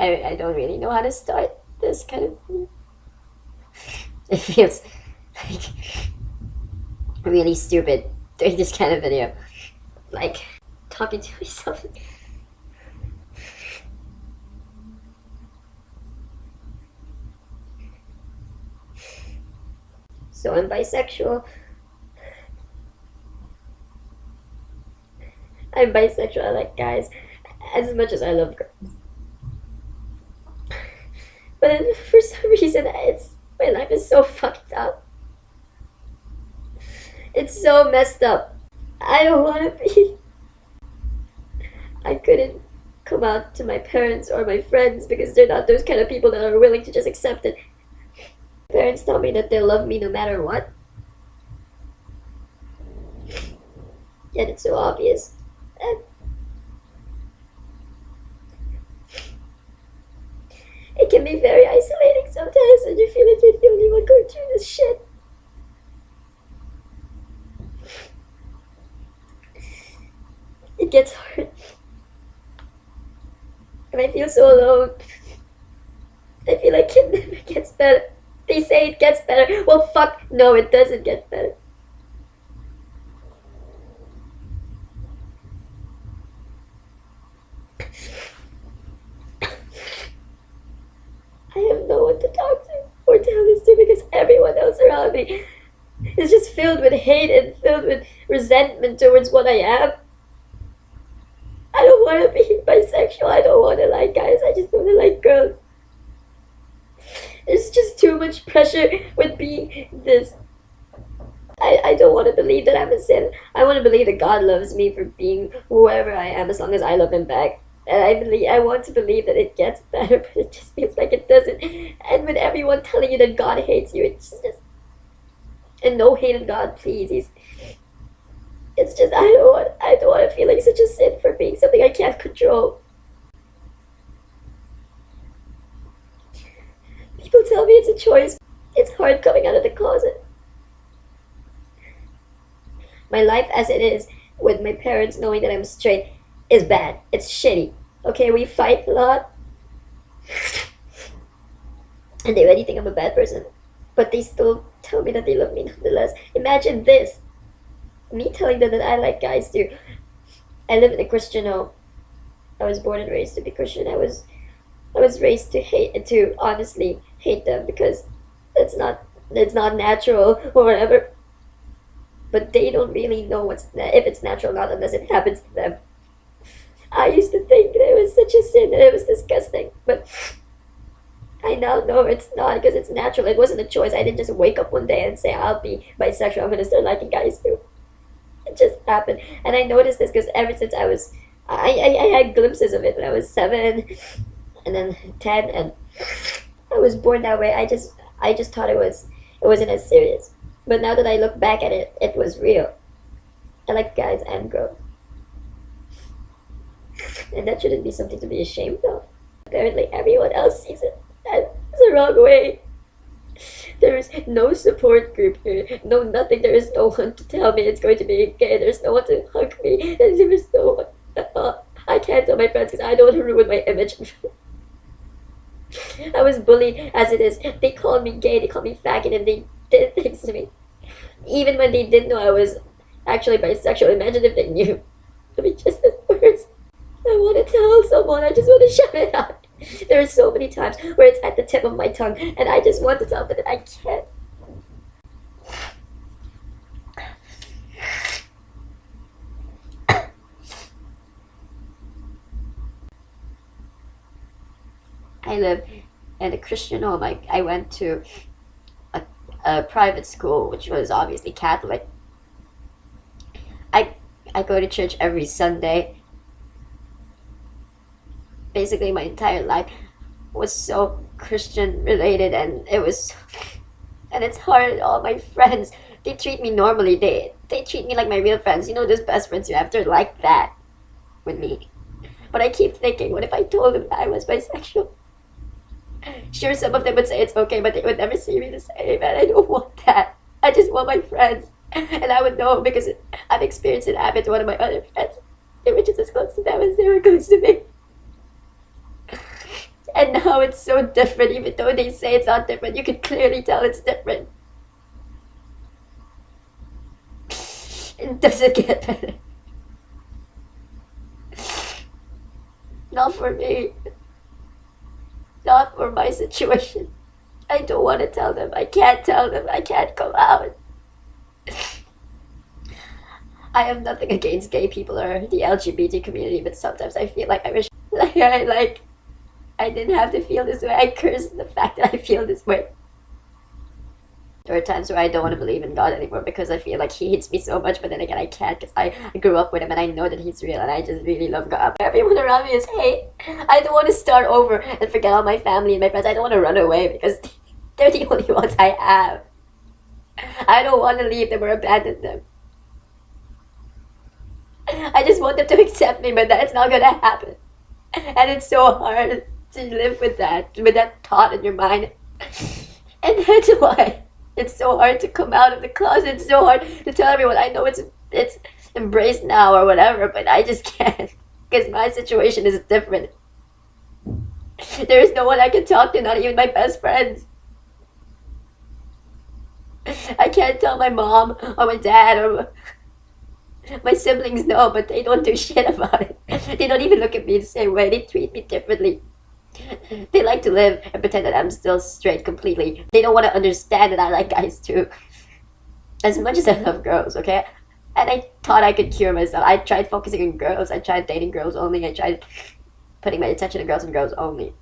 I don't really know how to start this kind of thing. It feels like really stupid doing this kind of video. Like talking to myself. So I'm bisexual. I'm bisexual. I like guys as much as I love girls. But then for some reason, my life is so fucked up. It's so messed up. I don't want to be. I couldn't come out to my parents or my friends because they're not those kind of people that are willing to just accept it. Parents tell me that they love me no matter what. Yet it's so obvious. And it can be very isolating sometimes and you feel like you're the only one going through this shit. It gets hard. And I feel so alone. I feel like it never gets better. They say it gets better. Well, fuck, no, it doesn't get better. I have no one to talk to or tell this to because everyone else around me is just filled with hate and filled with resentment towards what I am. I don't want to be bisexual. I don't want to like guys. I just want to like girls. There's just too much pressure with being this. I don't want to believe that I'm a sin. I want to believe that God loves me for being whoever I am as long as I love him back. And I want to believe that it gets better, but it just feels like it doesn't. And with everyone telling you that God hates you, it's just... And no hate on God, please. It's just, I don't want to feel like such a sin for being something I can't control. People tell me it's a choice. It's hard coming out of the closet. My life as it is, with my parents knowing that I'm straight, is bad. It's shitty. Okay, we fight a lot. And they already think I'm a bad person. But they still tell me that they love me nonetheless. Imagine this. Me telling them that I like guys too. I live in a Christian home. I was born and raised to be Christian. I was raised to honestly hate them because it's not natural or whatever. But they don't really know if it's natural or not unless it happens to them. I used to think that it was such a sin and it was disgusting, but I now know it's not because it's natural. It wasn't a choice. I didn't just wake up one day and say I'll be bisexual. I'm gonna start liking guys too. It just happened, and I noticed this because ever since I had glimpses of it when I was 7, and then 10, and I was born that way. I just thought it wasn't as serious. But now that I look back at it, it was real. I like guys and girls. And that shouldn't be something to be ashamed of. Apparently everyone else sees it as the wrong way. There is no support group here. No nothing. There is no one to tell me it's going to be okay. There's no one to hug me. There is no one. I can't tell my friends because I don't want to ruin my image. I was bullied as it is. They called me gay, they called me faggot, and they did things to me. Even when they didn't know I was actually bisexual. Imagine if they knew. It'd be just as worse. I want to tell someone, I just want to shout it out. There are so many times where it's at the tip of my tongue, and I just want to tell them that I can't. I live in a Christian home. I went to a private school, which was obviously Catholic. I go to church every Sunday. Basically, my entire life was so Christian related, and it's hard. All my friends, they treat me normally. They treat me like my real friends. You know, those best friends you have. They're like that with me. But I keep thinking, what if I told them that I was bisexual? Sure, some of them would say it's okay, but they would never see me the same, and I don't want that. I just want my friends. And I would know because I've experienced it happen to one of my other friends. They were just as close to them as they were close to me. And now it's so different, even though they say it's not different. You can clearly tell it's different. It doesn't get better. Not for me. Not for my situation. I don't want to tell them. I can't tell them. I can't come out. I have nothing against gay people or the LGBT community, but sometimes I feel like I wish I didn't have to feel this way. I curse the fact that I feel this way. There are times where I don't want to believe in God anymore because I feel like he hates me so much, but then again I can't because I grew up with him and I know that he's real and I just really love God. Everyone around me is hate. I don't want to start over and forget all my family and my friends. I don't want to run away because they're the only ones I have. I don't want to leave them or abandon them. I just want them to accept me, but that's not gonna happen. And it's so hard to live with that thought in your mind. And that's why it's so hard to come out of the closet. It's so hard to tell everyone. I know it's embraced now or whatever, but I just can't because my situation is different. There is no one I can talk to, not even my best friends. I can't tell my mom or my dad or my siblings know, but they don't do shit about it. They don't even look at me the same way. They treat me differently. They like to live and pretend that I'm still straight completely. They don't want to understand that I like guys too. As much as I love girls, okay? And I thought I could cure myself. I tried focusing on girls. I tried dating girls only. I tried putting my attention on girls and girls only.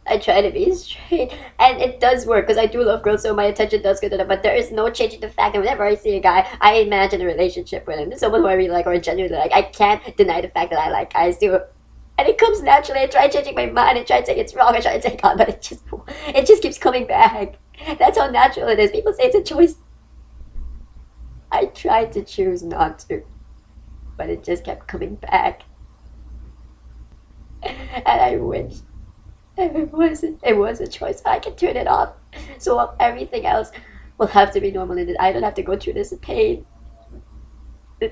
I try to be straight, and it does work because I do love girls, so my attention does go to them. But there is no changing the fact that whenever I see a guy, I imagine a relationship with him, someone who I really like or genuinely like. I can't deny the fact that I like guys too, and it comes naturally. I try changing my mind. I try to say it's wrong. I try to say God, but it just keeps coming back. That's how natural it is. People say it's a choice. I tried to choose not to, but it just kept coming back, and I wish. It was a choice. I can turn it off. So everything else will have to be normal and I don't have to go through this pain. I'm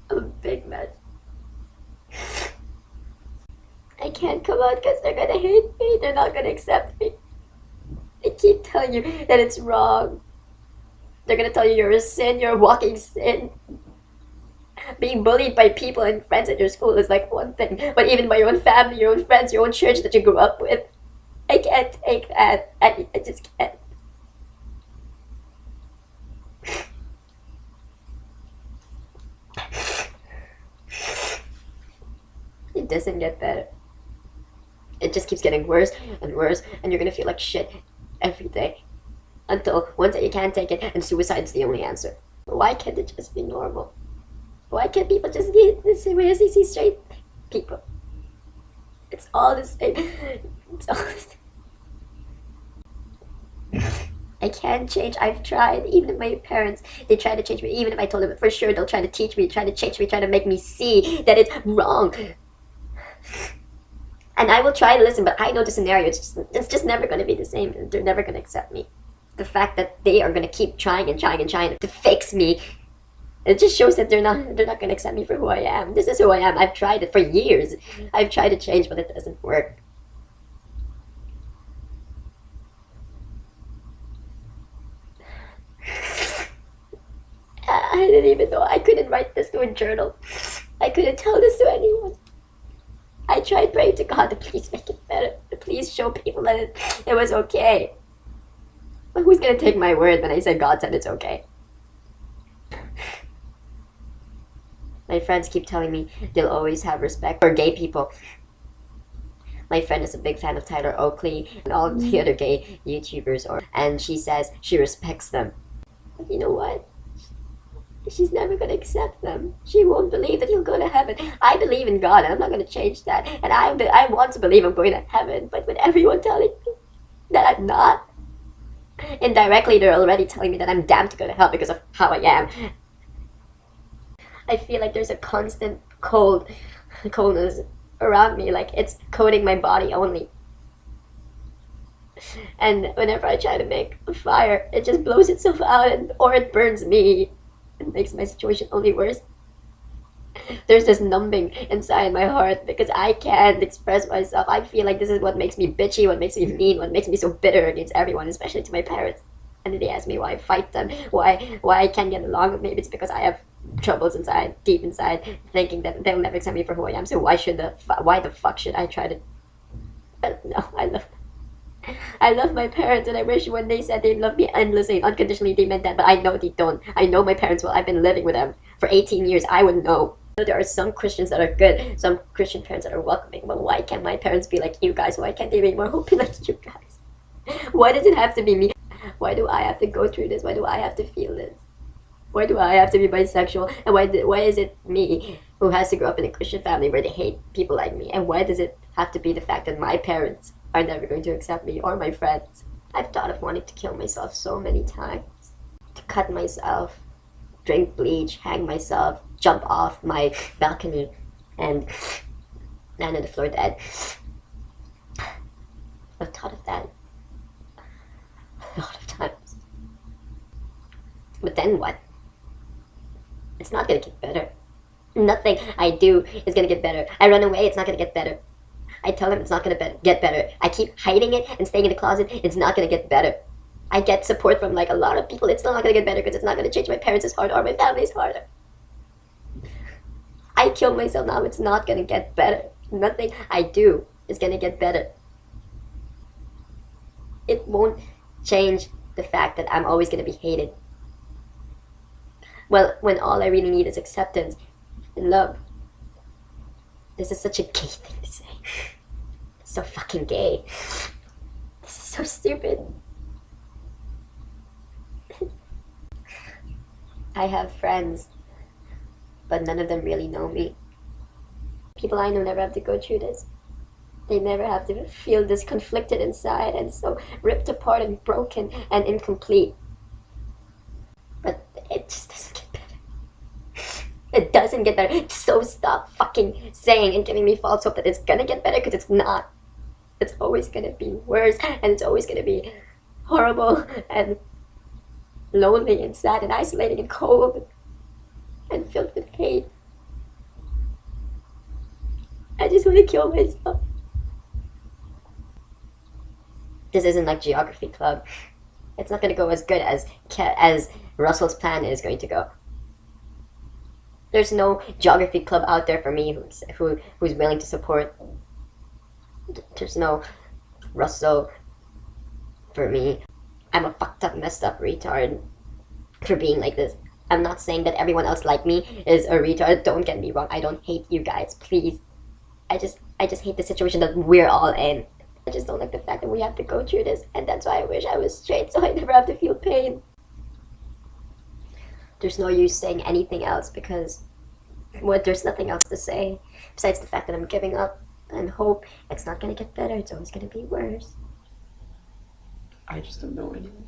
a big mess. I can't come out because they're gonna hate me. They're not gonna accept me. They keep telling you that it's wrong. They're gonna tell you you're a sin, you're a walking sin. Being bullied by people and friends at your school is like one thing, but even by your own family, your own friends, your own church that you grew up with, I can't take that. I just can't. It doesn't get better. It just keeps getting worse and worse, and you're gonna feel like shit every day. Until one day you can't take it and suicide is the only answer. Why can't it just be normal? Why can't people just get the same way as they see straight people? It's all the same. It's all the same. I can't change. I've tried. Even my parents, they try to change me. Even if I told them for sure, they'll try to teach me, try to change me, try to make me see that it's wrong. And I will try to listen, but I know the scenario. It's just never going to be the same. They're never going to accept me. The fact that they are going to keep trying and trying and trying to fix me, it just shows that they're not going to accept me for who I am. This is who I am. I've tried it for years. I've tried to change, but it doesn't work. I didn't even know. I couldn't write this to a journal. I couldn't tell this to anyone. I tried praying to God to please make it better. To please show people that it was okay. But who's going to take my word when I said God said it's okay? My friends keep telling me they'll always have respect for gay people. My friend is a big fan of Tyler Oakley and all the other gay YouTubers, and she says she respects them. But you know what? She's never going to accept them. She won't believe that he'll go to heaven. I believe in God, and I'm not going to change that. And I want to believe I'm going to heaven, but with everyone telling me that I'm not, Indirectly, they're already telling me that I'm damned to go to hell because of how I am. I feel like there's a constant coldness around me, like it's coating my body only. And whenever I try to make a fire, it just blows itself out, or it burns me. It makes my situation only worse. There's this numbing inside my heart because I can't express myself. I feel like this is what makes me bitchy, what makes me mean, what makes me so bitter against everyone, especially to my parents. And then they ask me why I fight them, why I can't get along. Maybe it's because I have troubles inside, deep inside, thinking that they'll never accept me for who I am. So why the fuck should I try to? But no, I love my parents, and I wish when they said they love me endlessly and unconditionally, they meant that. But I know they don't. I know my parents well. I've been living with them for 18 years. I would know. There are some Christians that are good, some Christian parents that are welcoming. But why can't my parents be like you guys? Why can't they be more open like you guys? Why does it have to be me? Why do I have to go through this? Why do I have to feel this? Why do I have to be bisexual? And why is it me who has to grow up in a Christian family where they hate people like me? And why does it have to be the fact that my parents are never going to accept me, or my friends? I've thought of wanting to kill myself so many times. To cut myself, drink bleach, hang myself, jump off my balcony, and land on the floor dead. I've thought of that a lot of times. But then what? It's not gonna get better. Nothing I do is gonna get better. I run away, it's not gonna get better. I tell them it's not gonna get better. I keep hiding it and staying in the closet, it's not gonna get better. I get support from like a lot of people, it's still not gonna get better because it's not gonna change my parents' heart or my family's heart. I kill myself now, it's not gonna get better. Nothing I do is gonna get better. It won't change the fact that I'm always gonna be hated. Well, when all I really need is acceptance and love. This is such a gay thing to say. It's so fucking gay. This is so stupid. I have friends, but none of them really know me. People I know never have to go through this. They never have to feel this conflicted inside and so ripped apart and broken and incomplete. But it just doesn't get better. It doesn't get better. So stop fucking saying and giving me false hope that it's gonna get better, because it's not. It's always gonna be worse, and it's always gonna be horrible and lonely and sad and isolating and cold and filled with hate. I just want to kill myself. This isn't like geography club. It's not gonna go as good as Russell's plan is going to go. There's no geography club out there for me who's willing to support. There's no Russell for me. I'm a fucked up, messed up retard for being like this. I'm not saying that everyone else like me is a retard. Don't get me wrong. I don't hate you guys, please. I just hate the situation that we're all in. I just don't like the fact that we have to go through this, and that's why I wish I was straight so I never have to feel pain. There's no use saying anything else because there's nothing else to say besides the fact that I'm giving up and hope it's not gonna get better. It's always gonna be worse. I just don't know anymore.